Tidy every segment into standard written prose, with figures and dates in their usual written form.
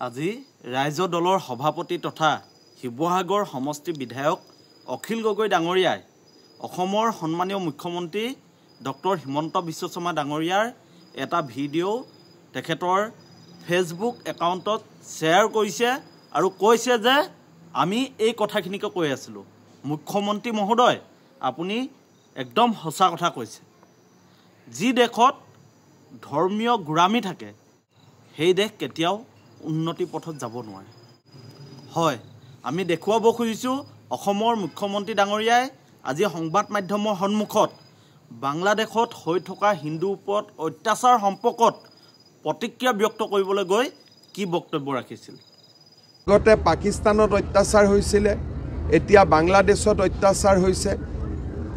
আজি ৰাইজৰ দলৰ সভাপতি তথা শিৱসাগৰ সমষ্টি বিধায়ক অখিল গগৈ ডাঙৰীয়াই অসমৰ সন্মানীয় মুখ্যমন্ত্ৰী ডক্টৰ হিমন্ত বিশ্ব শৰ্মা ডাঙৰীয়াৰ এটা ভিডিঅ' তেখেতৰ ফেচবুক একাউণ্টত শ্বেয়াৰ কৰিছে আৰু কৈছে যে আমি এই কথাখিনিকে কৈ আছিলোঁ। মুখ্যমন্ত্ৰী মহোদয়, আপুনি একদম সঁচা কথা কৈছে। যি দেশত ধৰ্মীয় গোড়ামী থাকে সেই দেশ কেতিয়াও উন্নতি পথত যাব নোৱাৰে। হয়, আমি দেখুৱাব খুজিছোঁ অসমৰ মুখ্যমন্ত্ৰী ডাঙৰীয়াই আজি সংবাদ মাধ্যমৰ সন্মুখত বাংলাদেশত হৈ থকা হিন্দুৰ ওপৰত অত্যাচাৰ সম্পৰ্কত প্ৰতিক্ৰিয়া ব্যক্ত কৰিবলৈ গৈ কি বক্তব্য ৰাখিছিল। আগতে পাকিস্তানত অত্যাচাৰ হৈছিলে, এতিয়া বাংলাদেশত অত্যাচাৰ হৈছে।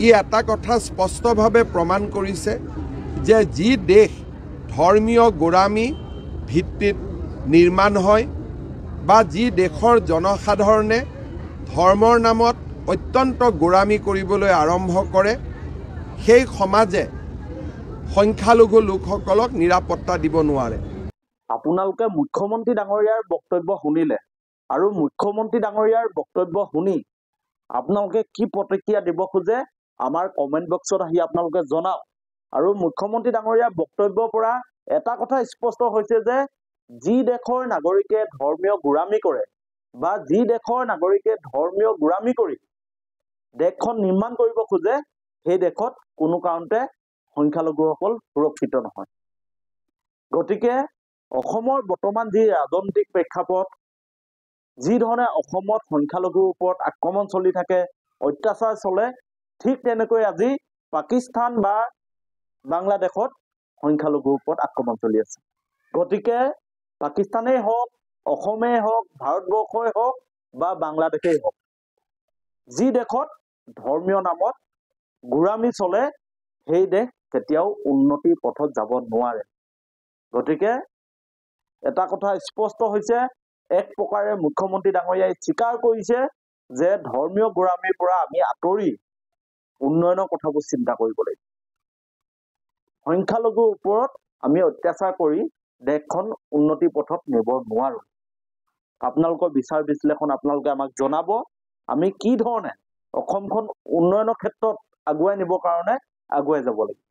ই এটা কথা স্পষ্টভাৱে প্ৰমাণ কৰিছে যে যি দেশ ধৰ্মীয় গোড়ামী ভিত্তিত নিৰ্মাণ হয় বা যি দেশৰ জনসাধাৰণে ধৰ্মৰ নামত অত্যন্ত গোড়ামী কৰিবলৈ আৰম্ভ কৰে, সেই সমাজে সংখ্যালঘু লোকসকলক নিৰাপত্তা দিব নোৱাৰে। আপোনালোকে মুখ্যমন্ত্ৰী ডাঙৰীয়াৰ বক্তব্য শুনিলে আৰু মুখ্যমন্ত্ৰী ডাঙৰীয়াৰ বক্তব্য শুনি আপোনালোকে কি প্ৰতিক্ৰিয়া দিব খোজে আমাৰ কমেণ্ট বক্সত আহি আপোনালোকে জনাওক। আৰু মুখ্যমন্ত্ৰী ডাঙৰীয়াৰ বক্তব্যৰ পৰা এটা কথা স্পষ্ট হৈছে যে যি দেশৰ নাগৰিকে ধৰ্মীয় গোড়ামী কৰে বা যি দেশৰ নাগৰিকে ধৰ্মীয় গোড়ামী কৰি দেশখন নিৰ্মাণ কৰিব খোজে, সেই দেশত কোনো কাৰণতে সংখ্যালঘুসকল সুৰক্ষিত নহয়। গতিকে অসমৰ বৰ্তমান যি ৰাজনৈতিক প্ৰেক্ষাপট, যি ধৰণে অসমত সংখ্যালঘুৰ ওপৰত আক্ৰমণ চলি থাকে, অত্যাচাৰ চলে, ঠিক তেনেকৈ আজি পাকিস্তান বা বাংলাদেশত সংখ্যালঘুৰ ওপৰত আক্ৰমণ চলি আছে। গতিকে পাকিস্তানেই হওক, অসমেই হওক, ভাৰতবৰ্ষই হওক বা বাংলাদেশেই হওক, যি দেশত ধৰ্মীয় নামত গোড়ামী চলে সেই দেশ কেতিয়াও উন্নতিৰ পথত যাব নোৱাৰে। গতিকে এটা কথা স্পষ্ট হৈছে, এক প্ৰকাৰে মুখ্যমন্ত্ৰী ডাঙৰীয়াই স্বীকাৰ কৰিছে যে ধৰ্মীয় গোড়ামীৰ পৰা আমি আঁতৰি উন্নয়নৰ কথাবোৰ চিন্তা কৰিব লাগিব। সংখ্যালঘুৰ ওপৰত আমি অত্যাচাৰ কৰি দেশখন উন্নতিৰ পথত নিব নোৱাৰোঁ। আপোনালোকৰ বিচাৰ বিশ্লেষণ আপোনালোকে আমাক জনাব, আমি কি ধৰণে অসমখন উন্নয়নৰ ক্ষেত্ৰত আগুৱাই নিবৰ কাৰণে আগুৱাই যাব লাগিব।